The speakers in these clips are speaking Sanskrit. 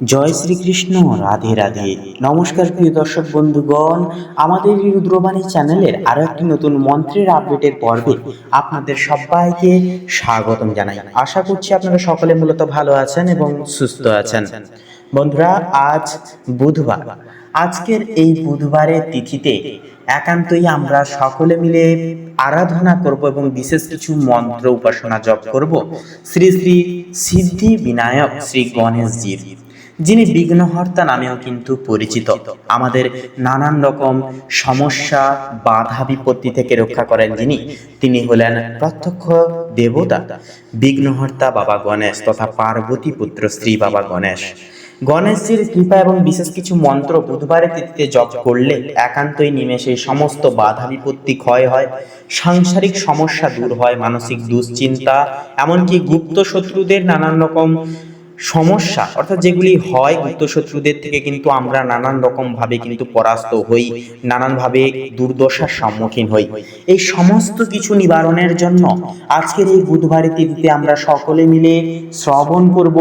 জয় শ্রীকৃষ্ণ। রাধে রাধে। নমস্কার প্রিয় দর্শক বন্ধুগণ, আমাদের এই রুদ্রবাণী চ্যানেলের আরো একটি নতুন মন্ত্রের আপডেটের পর্বে আপনাদের সবাইকে স্বাগতম জানাই। আশা করছি আপনারা সকলে মূলত ভালো আছেন এবং সুস্থ আছেন। বন্ধুরা, আজ বুধবার। আজকের এই বুধবারের তিথিতে একান্তই আমরা সকলে মিলে আরাধনা করব এবং বিশেষ কিছু মন্ত্র উপাসনা জপ করব শ্রী শ্রী সিদ্ধি বিনায়ক শ্রী গণেশজির, যিনি বিঘ্নহর্তা নামেও কিন্তু পরিচিত। আমাদের নানান রকম সমস্যা, বাধা বিপত্তি থেকে রক্ষা করেন যিনি, তিনি হলেন প্রত্যক্ষ দেবতা বিঘ্নহর্তা বাবা গণেশ তথা পার্বতী পুত্র শ্রী বাবা গণেশ। গণেশজির কৃপা এবং বিশেষ কিছু মন্ত্র বুধবারের তিথিতে জপ করলে একান্তই নিমেষে সমস্ত বাধা বিপত্তি ক্ষয় হয়, সাংসারিক সমস্যা দূর হয়, মানসিক দুশ্চিন্তা, এমনকি গুপ্ত শত্রুদের নানান রকম সমস্যা, অর্থাৎ যেগুলি হয় গুপ্ত শত্রুদের থেকে কিন্তু আমরা নানান রকম ভাবে কিন্তু পরাস্ত হই, নানানভাবে দুর্দশার সম্মুখীন হই। এই সমস্ত কিছু নিবারণের জন্য আজকের এই বুধবারের তিথিতে আমরা সকলে মিলে শ্রবণ করব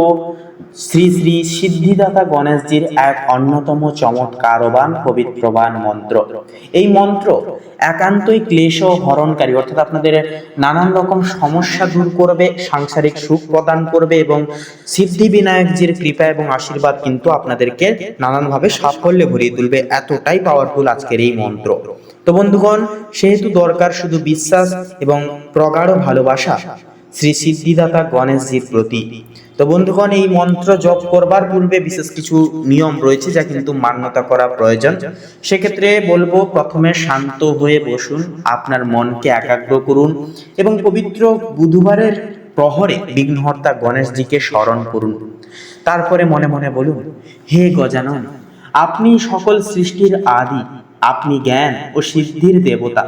শ্রী শ্রী সিদ্ধিদাতা গণেশজির এক অন্যতম চমৎকারবান পবিত্রবান মন্ত্র। এই মন্ত্র একান্তই ক্লেশ হরণকারী, অর্থাৎ আপনাদের নানান রকম সমস্যা দূর করবে, সাংসারিক সুখ প্রদান করবে এবং সিদ্ধি বিনায়কজির কৃপা এবং আশীর্বাদ কিন্তু আপনাদেরকে নানানভাবে সাফল্যে ভরিয়ে তুলবে। এতটাই পাওয়ারফুল আজকের এই মন্ত্র। তো বন্ধুগণ, সেহেতু দরকার শুধু বিশ্বাস এবং প্রগাঢ় ভালোবাসা শ্রী সিদ্ধিদাতা গণেশজির প্রতি। তো বন্ধুগণ, এই মন্ত্র জপ করবার পূর্বে বিশেষ কিছু নিয়ম রয়েছে যা কিন্তু মান্যতা করা প্রয়োজন। সেক্ষেত্রে বলবো, প্রথমে শান্ত হয়ে বসুন, আপনার মনকে একাগ্র করুন এবং পবিত্র বুধবারের প্রহরে বিঘ্নহর্তা গণেশজিকে স্মরণ করুন। তারপরে মনে মনে বলুন, হে গজানন, আপনি সকল সৃষ্টির আদি, আপনি জ্ঞান ও সিদ্ধির দেবতা।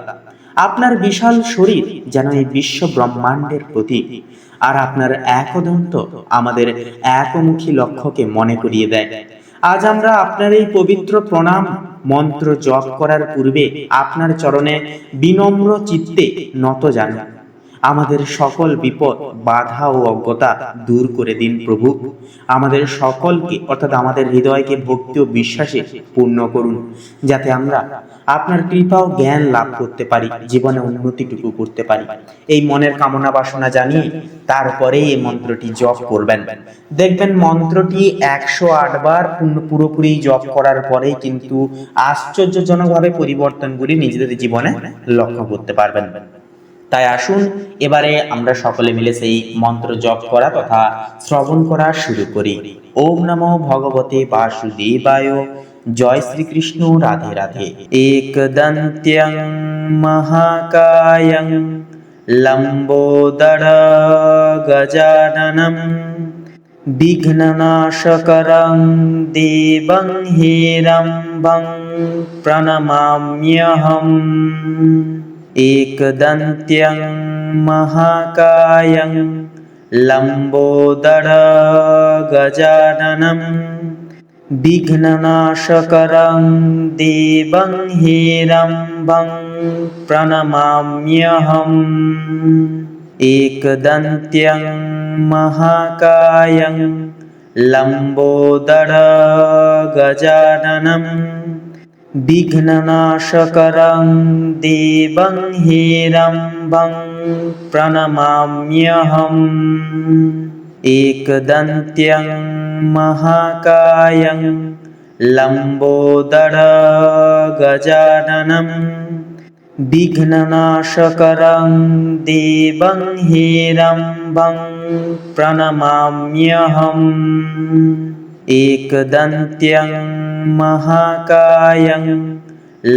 আপনার বিশাল শরীর যেন এই বিশ্ব ব্রহ্মাণ্ডের প্রতীক, আর আপনার একদন্ত আমাদের একমুখী লক্ষ্যকে মনে করিয়ে দেয়। আজ আমরা আপনার এই পবিত্র প্রণাম মন্ত্র জপ করার পূর্বে আপনার চরণে বিনম্র চিত্তে নত জানি। আমাদের সকল বিপদ, বাধা ও অজ্ঞতা দূর করে দিন প্রভু। আমাদের সকলকে, অর্থাৎ আমাদের হৃদয়কে ভক্তি ও বিশ্বাসে পূর্ণ করুন, যাতে আমরা আপনার কৃপা ও জ্ঞান লাভ করতে পারি, জীবনে উন্নতিটুকু করতে পারি। এই মনের কামনা বাসনা জানিয়ে তারপরেই এই মন্ত্রটি জপ করবেন। দেখবেন মন্ত্রটি 108 বার পুরোপুরি জপ করার পরেই কিন্তু আশ্চর্যজনকভাবে পরিবর্তনগুলি নিজেদের জীবনে লক্ষ্য করতে পারবেন। তাই আসুন এবারে আমরা সকলে মিলে সেই মন্ত্র জপ করা তথা শ্রবণ করা শুরু করি। ওম নমো ভগবতে বাসুদেবায়। জয় শ্রীকৃষ্ণ। রাধে রাধে। একদন্ত্যং মহাকায়ং লম্বোদর গজাননম বিঘ্ননাশকরং দেবং হেরম্বং প্রণমাম্যহম। एकदन्त्यं महाकायं लम्बोदर गजाननं विघ्ननाशकरं देवं हेरम्बं प्रणमाम्यहम्। एकदन्त्यं महाकायं लम्बोदर गजाननं विघ्ननाशकरं देवं हेरम्बं प्रणमाम्यहम्। एकदन्त्यं महाकायं लम्बोदर गजाननं विघ्ननाशकरं देवं हेरम्बं प्रणमाम्यहम्। एकदन्त्यं महाकायं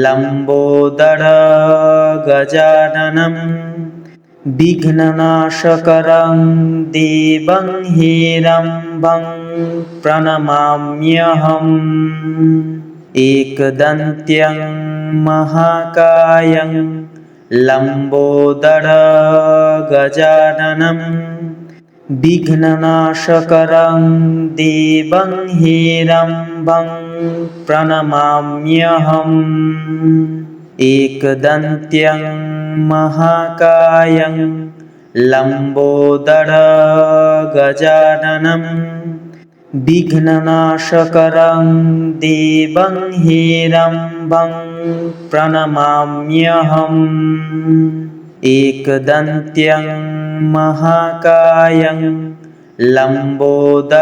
लम्बोदर गजाननं विघ्ननाशकरं देवं हेरम्बं प्रणमाम्यहम्। एकदन्त्यं महाकायं लम्बोदर गजाननं विघ्ननाशकरं देवं हेरम्बं प्रणमाम्यहम्। एकदन्त्यं महाकायं लम्बोदर गजाननं विघ्ननाशकरं देवं हेरम्बं प्रणमाम्यहम्। एकदन्त्यं महाकायं लम्बोदरगजाननं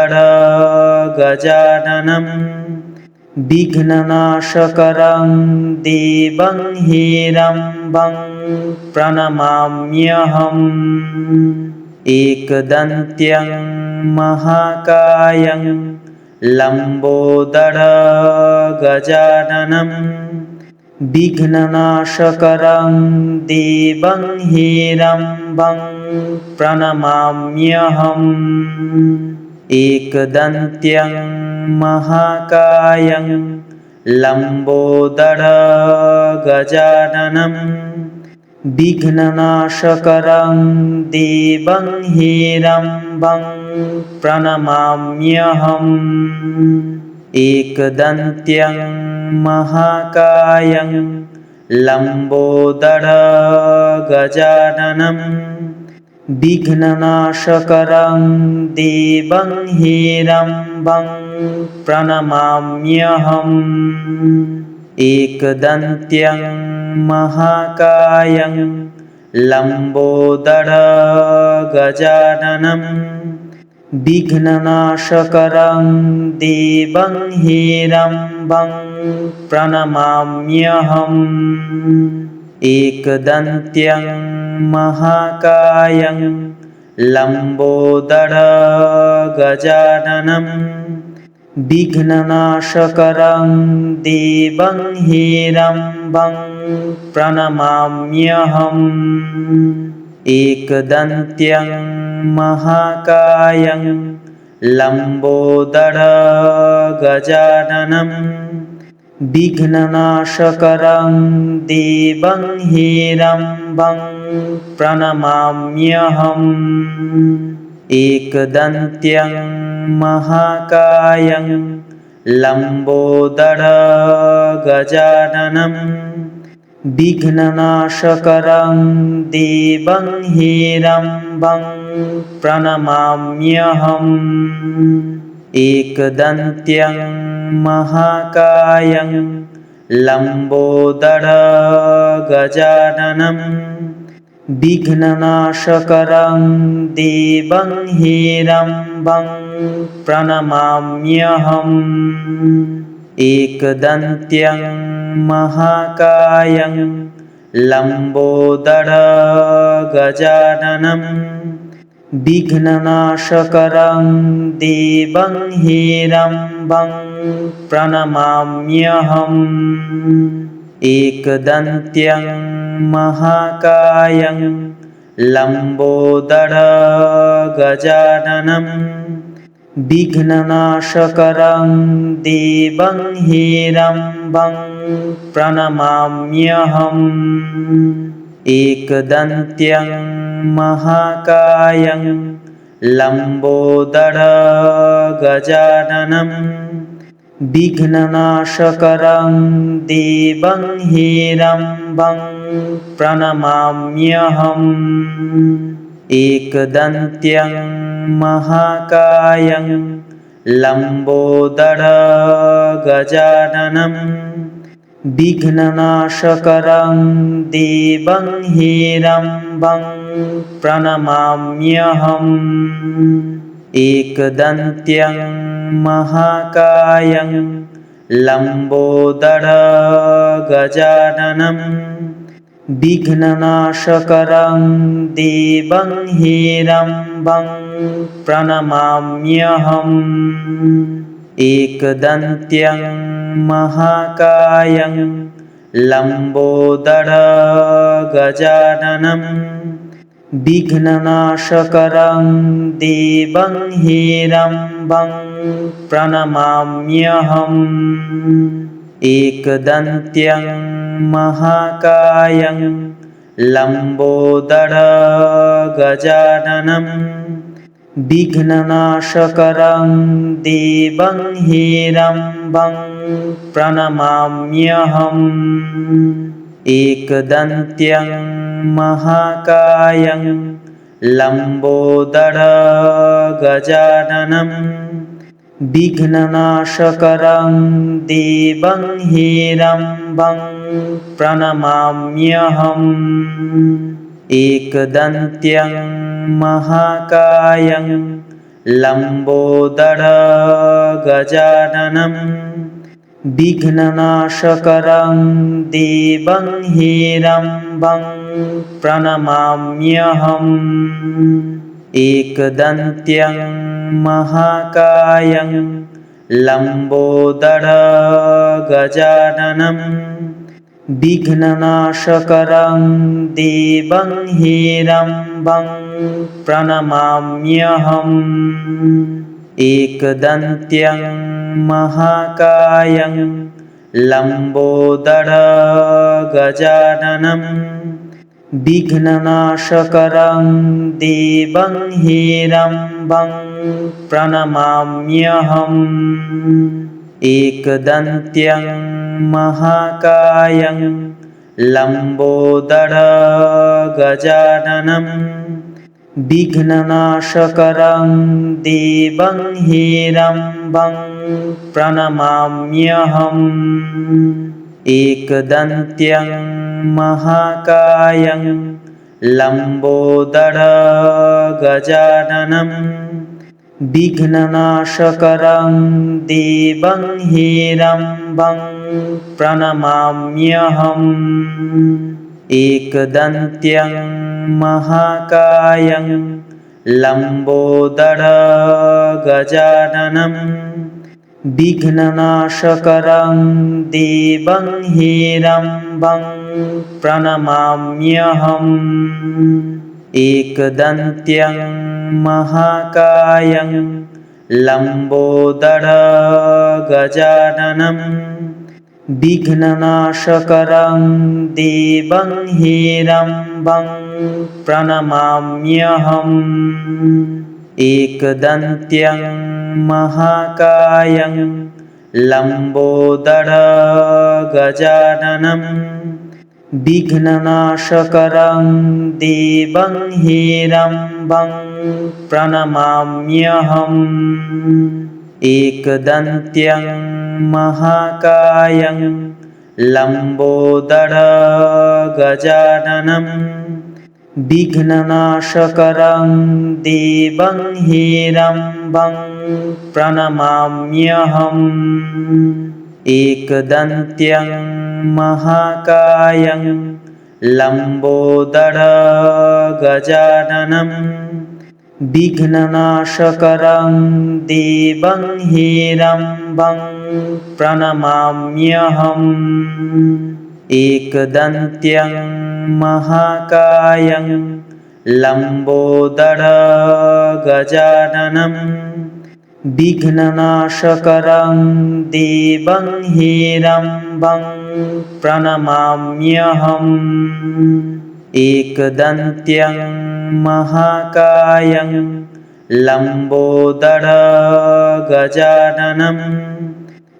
विघ्ननाशकरं देवं हेरम्बं प्रणमाम्यहम्। एकदन्त्यं महाकायं लम्बोदरगजाननं विघ्ननाशकरं देवं हेरम्बं प्रणमाम्यहम्। एकदन्त्यं महाकायं लम्बोदरगजाननं विघ्ननाशकरं देवं हेरम्बं प्रणमाम्यहम्। एकदन्त्यं महाकायं लम्बोदरगजाननं विघ्ननाशकरं देवं हेरम्बं प्रणमाम्यहम्। एकदन्त्यं महाकायं लम्बोदरगजाननं विघ्ननाशकरं देवं हेरम्बं प्रणमाम्यहम्। एकदन्त्यं महाकायं लम्बोदरगजाननं विघ्ननाशकरं देवं हेरम्बं प्रणमाम्यहम्। एकदन्त्यं महाकायं लम्बोदरगजाननं विघ्ननाशकरं देवं हेरम्बं प्रणमाम्यहम्। एकदन्त्यं महाकायं लम्बोदरगजाननं विघ्ननाशकरं देवं हेरम्बं प्रणमाम्यहम्। एकदन्त्यं महाकायं लम्बोदरगजाननं विघ्ननाशकरं देवं हेरम्बं प्रणमाम्यहम्। एकदन्त्यं महाकायं लम्बोदरगजाननं विघ्ननाशकरं देवं हेरम्बं प्रणमाम्यहम्। एकदन्त्यं महाकायं लम्बोदरगजाननं विघ्ननाशकरं देवं हेरम्बं प्रणमाम्यहम्। एकदन्त्यं महाकायं लम्बोदरगजाननं विघ्ननाशकरं देवं हेरम्बं प्रणमाम्यहम्। एकदन्त्यं महाकायं लम्बोदरगजाननं विघ्ननाशकरं देवं हेरम्बं प्रणमाम्यहम्। एकदन्त्यं महाकायं लम्बोदरगजाननं विघ्ननाशकरं देवं हेरम्बं प्रणमाम्यहम्। एकदन्त्यं महाकायं लम्बोदरगजाननं विघ्ननाशकरं देवं हेरम्बं प्रणमाम्यहम्। एकदन्त्यं महाकायं लम्बोदरगजाननं विघ्ननाशकरं देवं हेरम्बं प्रणमाम्यहम्। एकदन्त्यं महाकायं लम्बोदरगजाननं विघ्ननाशकरं देवं हेरम्बं प्रणमाम्यहम्। एकदन्त्यं महाकायं लम्बोदरगजाननं विघ्ननाशकरं देवं हेरम्बं प्रणमाम्यहम्। एकदन्त्यं महाकायं लम्बोदरगजाननं विघ्ननाशकरं देवं हेरम्बं प्रणमाम्यहम्। एकदन्त्यं महाकायं लम्बोदरगजाननं विघ्ननाशकरं देवं हेरम्बं प्रणमाम्यहम्। एकदन्त्यं महाकायं लम्बोदरगजाननं विघ्ननाशकरं देवं हेरम्बं प्रणमाम्यहम्। एकदन्त्यं महाकायं लम्बोदरगजाननं विघ्ननाशकरं देवं हेरम्बं प्रणमाम्यहम्। एकदन्त्यं महाकायं लम्बोदरगजाननं विघ्ननाशकरं देवं हेरम्बं प्रणमाम्यहम्। एकदन्त्यं महाकायं लम्बोदरगजाननं विघ्ननाशकरं देवं हेरम्बं प्रणमाम्यहम्। एकदन्त्यं महाकायं लम्बोदरगजाननं विघ्ननाशकरं देवं हेरम्बं प्रणमाम्यहम्। एकदन्त्यं महाकायं लम्बोदरगजाननं विघ्ननाशकरं देवं हेरम्बं प्रणमाम्यहम्। एकदन्त्यं महाकायं लम्बोदरगजाननं विघ्ननाशकरं देवं हेरम्बं प्रणमाम्यहम्। एकदन्त्यं महाकायं लम्बोदरगजाननं विघ्ननाशकरं देवं हेरम्बं प्रणमाम्यहम्। एकदन्त्यं महाकायं लम्बोदरगजाननं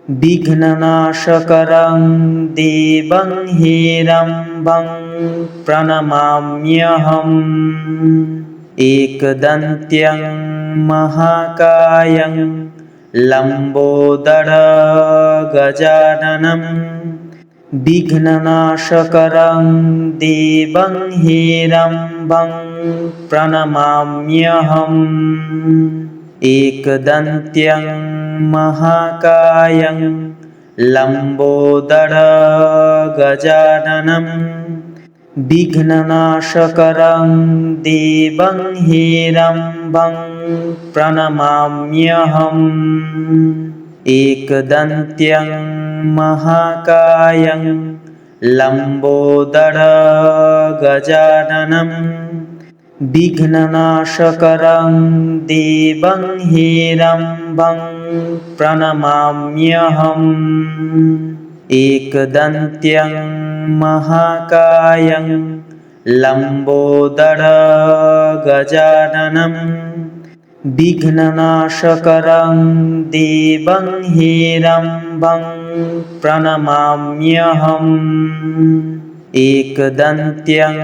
विघ्ननाशकरं देवं हेरम्बं प्रणमाम्यहम्। एकदन्त्यं महाकायं लम्बोदरगजाननं विघ्ननाशकरं देवं हेरम्बं प्रणमाम्यहम्। एकदन्त्यं महाकायं लम्बोदरगजाननं विघ्ननाशकरं देवं हेरम्बं प्रणमाम्यहम्। एकदन्त्यं महाकायं लम्बोदरगजाननं विघ्ननाशकरं देवं हेरम्बं प्रणमाम्यहम्। एकदन्त्यं महाकायं लम्बोदरगजाननं विघ्ननाशकरं देवं हेरम्बं प्रणमाम्यहम्। एकदन्त्यं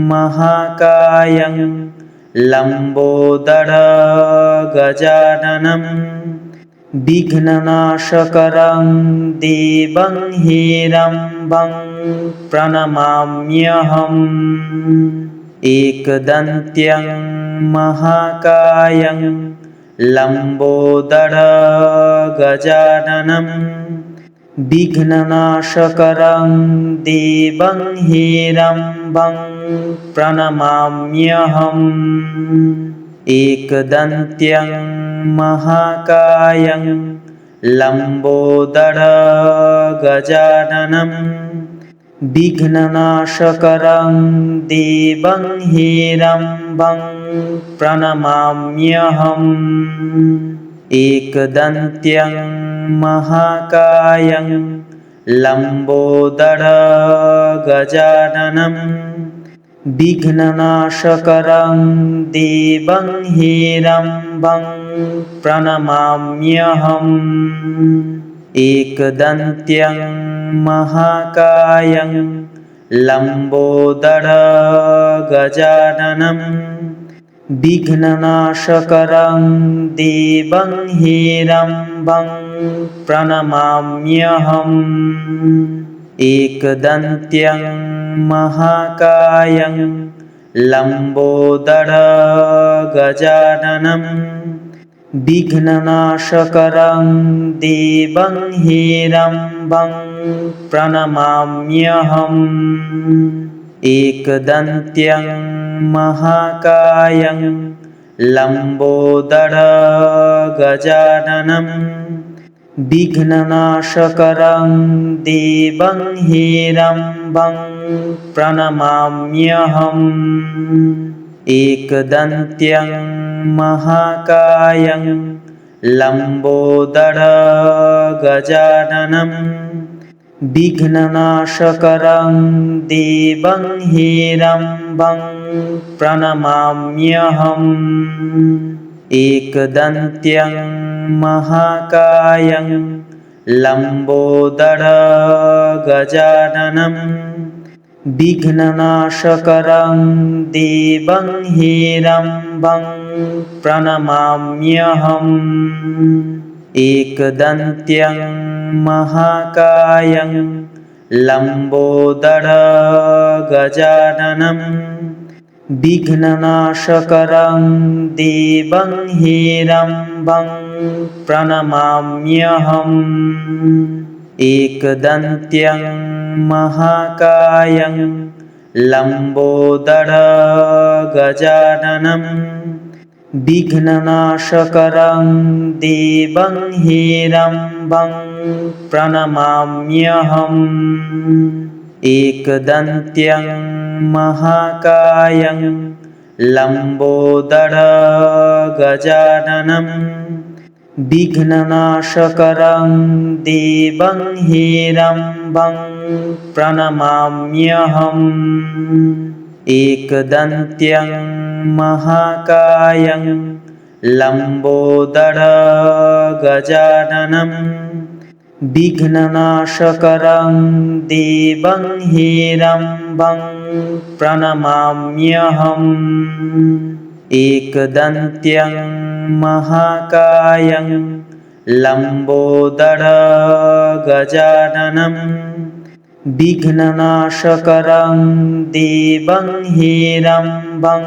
महाकायं लम्बोदरगजाननं विघ्ननाशकरं देवं हेरम्बं प्रणमाम्यहम्। एकदन्त्यं महाकायं लम्बोदरगजाननं विघ्ननाशकरं देवं हेरम्बं प्रणमाम्यहम्। एकदन्त्यं महाकायं लम्बोदरगजाननं विघ्ननाशकरं देवं हेरम्बं प्रणमाम्यहम्। एकदन्त्यं महाकायं लम्बोदरगजाननं विघ्ननाशकरं देवं हेरम्बं प्रणमाम्यहम्। एकदन्त्यं महाकायं लम्बोदरगजाननं विघ्ननाशकरं देवं हेरम्बं प्रणमाम्यहम्। एकदन्त्यं महाकायं लम्बोदरगजाननं विघ्ननाशकरं देवं हेरम्बं प्रणमाम्यहम्। एकदन्त्यं महाकायं लम्बोदरगजाननं विघ्ननाशकरं देवं हेरम्बं प्रणमाम्यहम्। एकदन्त्यं महाकायं लम्बोदरगजाननं विघ्ननाशकरं देवं हेरम्बं प्रणमाम्यहम्। एकदन्त्यं महाकायं लम्बोदरगजाननं विघ्ननाशकरं देवं हेरम्बं प्रणमाम्यहम्। एकदन्त्यं महाकायं लम्बोदरगजाननं विघ्ननाशकरं देवं हेरम्बं प्रणमाम्यहम्। एकदन्त्यं महाकायं लम्बोदरगजाननं विघ्ननाशकरं देवं हेरम्बं प्रणमाम्यहम्। एकदन्त्यं महाकायं लम्बोदरगजाननं विघ्ननाशकरं देवं हेरम्बं प्रणमाम्यहम्। एकदन्त्यं महाकायं लम्बोदरगजाननं विघ्ननाशकरं देवं हेरम्बं प्रणमाम्यहम्। एकदन्त्यं महाकायं लम्बोदरगजाननं विघ्ननाशकरं देवं हेरम्बं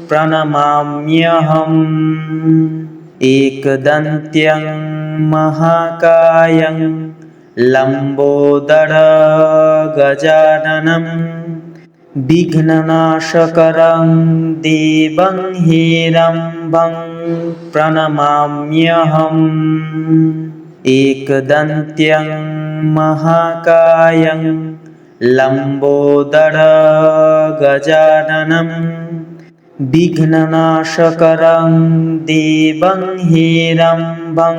प्रणमाम्यहम्। एकदन्त्यं महाकायं लम्बोदरगजाननं विघ्ननाशकरं देवं हेरम्बं प्रणमाम्यहम्। एकदन्त्यं महाकायं लम्बोदरगजाननं विघ्ननाशकरं देवं हेरम्बं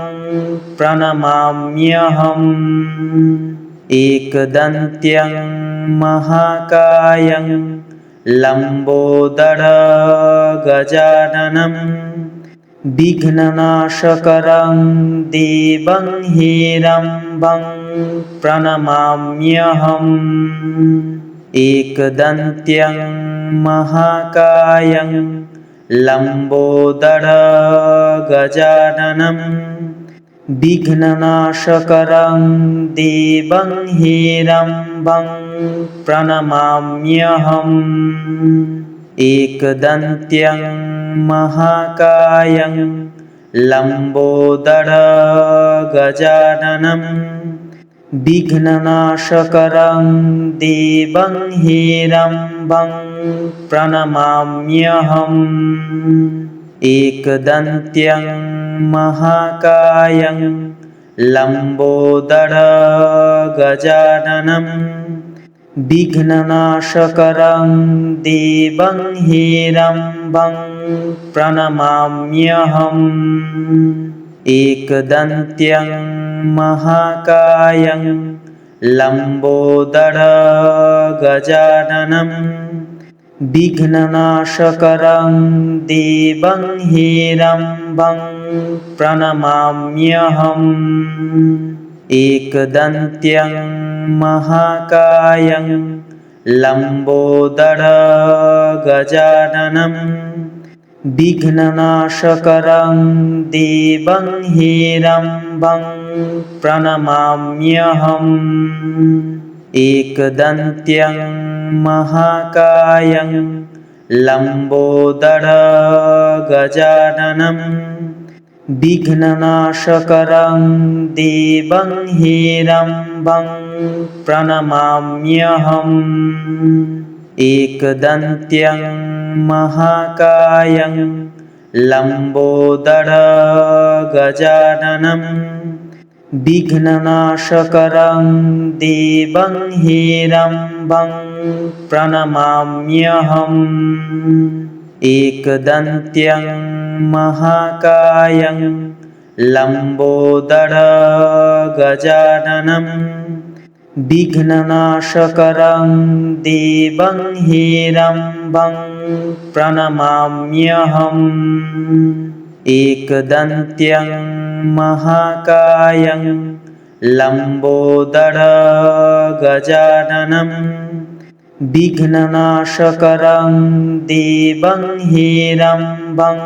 प्रणमाम्यहम्। एकदन्त्यं महाकायं लम्बोदरगजाननं विघ्ननाशकरं देवं हेरम्बं प्रणमाम्यहम्। एकदन्त्यं महाकायं लम्बोदरगजाननं विघ्ननाशकरं देवं हेरम्बं प्रणमाम्यहम्। एकदन्त्यं महाकायं लम्बोदरगजाननं विघ्ननाशकरं देवं हेरम्बं प्रणमाम्यहम्। एकदन्त्यं महाकायं लम्बोदरगजाननं विघ्ननाशकरं देवं हेरम्बं प्रणमाम्यहम्। एकदन्त्यं महाकायं लम्बोदरगजाननं विघ्ननाशकरं देवं हेरम्बं प्रणमाम्यहम्। एकदन्त्यं महाकायं लम्बोदरगजाननं विघ्ननाशकरं देवं हेरम्बं प्रणमाम्यहम्। एकदन्त्यं महाकायं लम्बोदरगजाननं विघ्ननाशकरं देवं हेरम्बं प्रणमाम्यहम्। एकदन्त्यं महाकायं लम्बोदरगजाननं विघ्ननाशकरं देवं हेरम्बं प्रणमाम्यहम्। एकदन्त्यं महाकायं लम्बोदरगजाननं विघ्ननाशकरं देवं हेरम्बं प्रणमाम्यहम्। एकदन्त्यं महाकायं लम्बोदरगजाननं विघ्ननाशकरं देवं हेरम्बं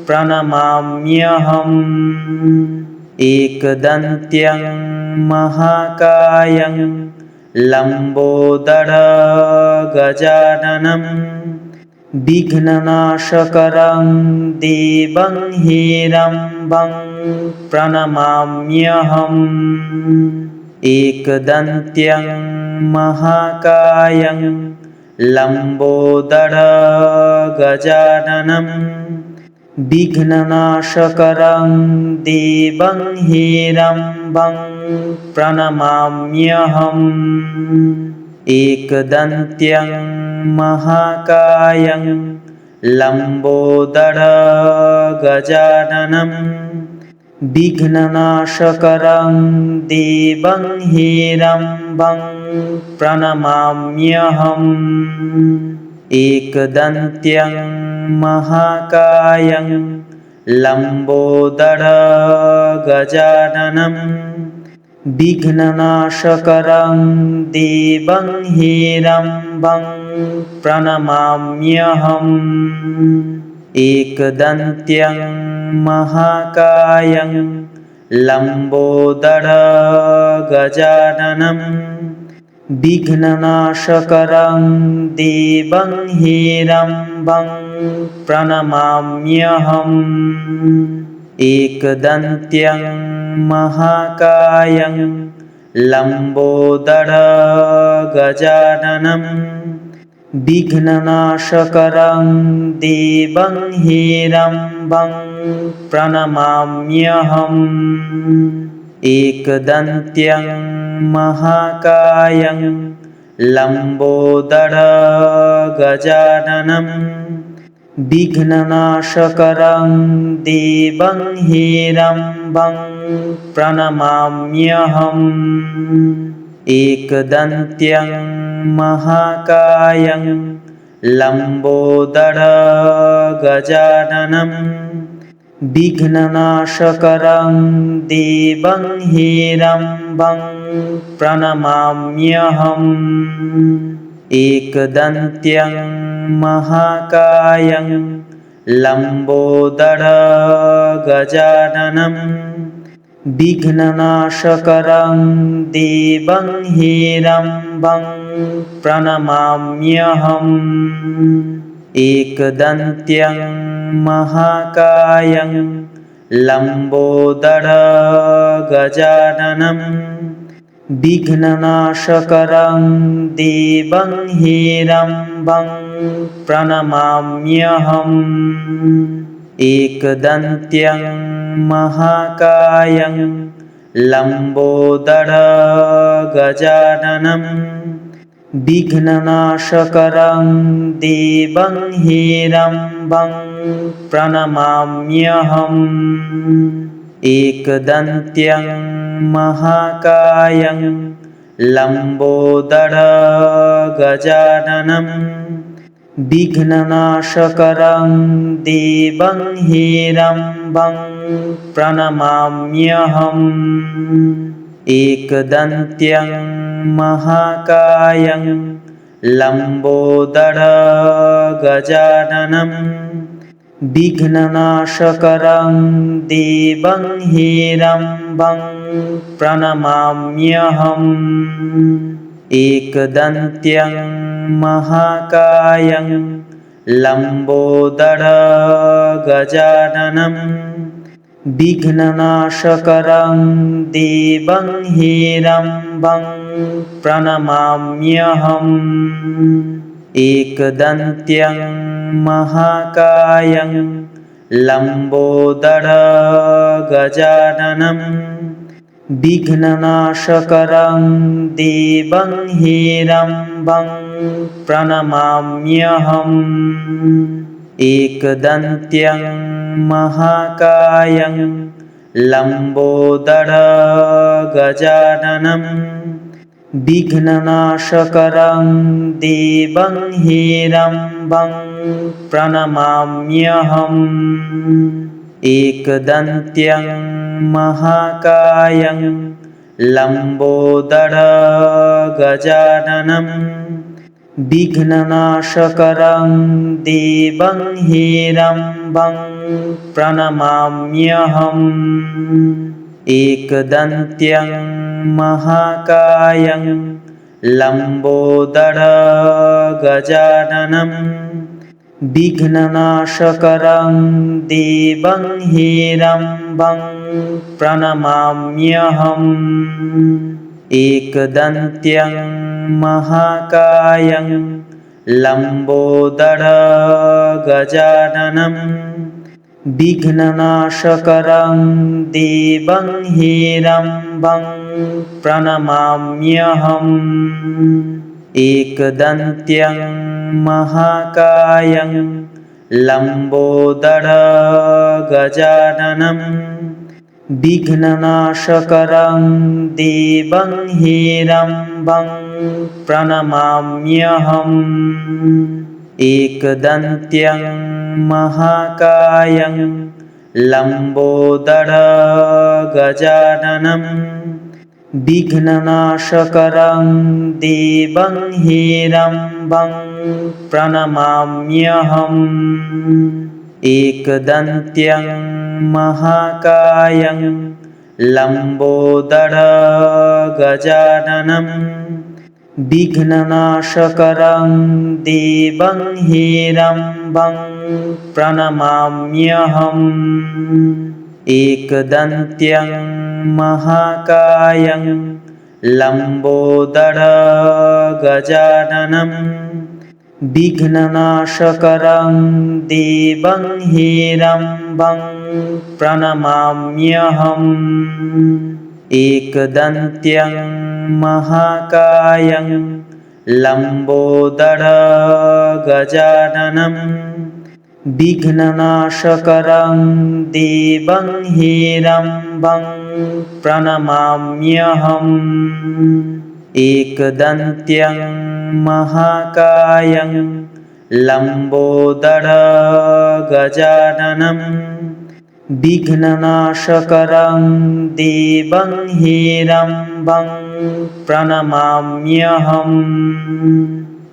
प्रणमाम्यहम्। एकदन्त्यं महाकायं लम्बोदरगजाननं विघ्ननाशकरं देवं हेरम्बं प्रणमाम्यहम्। एकदन्त्यं महाकायं लम्बोदरगजाननं विघ्ननाशकरं देवं हेरम्बं प्रणमाम्यहम्। एकदन्त्यं महाकायं लम्बोदरगजाननं विघ्ननाशकरं देवं हेरम्बं प्रणमाम्यहम्। एकदन्त्यं महाकायं लम्बोदरगजाननं विघ्ननाशकरं देवं हेरम्बं प्रणमाम्यहम्। एकदन्त्यं महाकायं लम्बोदरगजाननं विघ्ननाशकरं देवं हेरम्बं प्रणमाम्यहम्। एकदन्त्यं महाकायं लम्बोदरगजाननं विघ्ननाशकरं देवं हेरम्बं प्रणमाम्यहम्। एकदन्त्यं महाकायं लम्बोदरगजाननं विघ्ननाशकरं देवं हेरम्बं प्रणमाम्यहम्। एकदन्त्यं महाकायं लम्बोदरगजाननं विघ्ननाशकरं देवं हेरम्बं प्रणमाम्यहम्। एकदन्त्यं महाकायं लम्बोदरगजाननं विघ्ननाशकरं देवं हेरम्बं प्रणमाम्यहम्। एकदन्त्यं महाकायं लम्बोदरगजाननं विघ्ननाशकरं देवं हेरम्बं प्रणमाम्यहम्। एकदन्त्यं महाकायं लम्बोदरगजाननं विघ्ननाशकरं देवं हेरम्बं प्रणमाम्यहम्। एकदन्त्यं महाकायं लम्बोदरगजाननं विघ्ननाशकरं देवं हेरम्बं प्रणमाम्यहम्। एकदन्त्यं महाकायं लम्बोदरगजाननं विघ्ननाशकरं देवं हेरम्बं प्रणमाम्यहम्। एकदन्त्यं महाकायं लम्बोदरगजाननं विघ्ननाशकरं देवं हेरम्बं प्रणमाम्यहम्। एकदन्त्यं महाकायं लम्बोदरगजाननं विघ्ननाशकरं देवं हेरम्बं प्रणमाम्यहम्। एकदन्त्यं महाकायं लम्बोदरगजाननं विघ्ननाशकरं देवं हेरम्बं प्रणमाम्यहम्। एकदन्त्यं महाकायं लम्बोदरगजाननं विघ्ननाशकरं देवं हेरम्बं प्रणमाम्यहम्। एकदन्त्यं महाकायं लम्बोदरगजाननं विघ्ननाशकरं देवं हेरम्बं प्रणमाम्यहम्। एकदन्त्यं महाकायं लम्बोदरगजाननं विघ्ननाशकरं देवं हेरम्बं प्रणमाम्यहम्। एकदन्त्यं महाकायं लम्बोदरगजाननं विघ्ननाशकरं देवं हेरम्बं प्रणमाम्यहम्। एकदन्त्यं महाकायं लम्बोदरगजाननं विघ्ननाशकरं देवं हेरम्बं प्रणमाम्यहम्। एकदन्त्यं महाकायं लम्बोदरगजाननं विघ्ननाशकरं देवं हेरम्बं प्रणमाम्यहम्। एकदन्त्यं महाकायं लम्बोदरगजाननं विघ्ननाशकरं देवं हेरम्बं प्रणमाम्यहम्। एकदन्त्यं महाकायं लम्बोदरगजाननं विघ्ननाशकरं देवं हेरम्बं प्रणमाम्यहम्। एकदन्त्यं महाकायं लम्बोदरगजाननं विघ्ननाशकरं देवं हेरम्बं प्रणमाम्यहम्।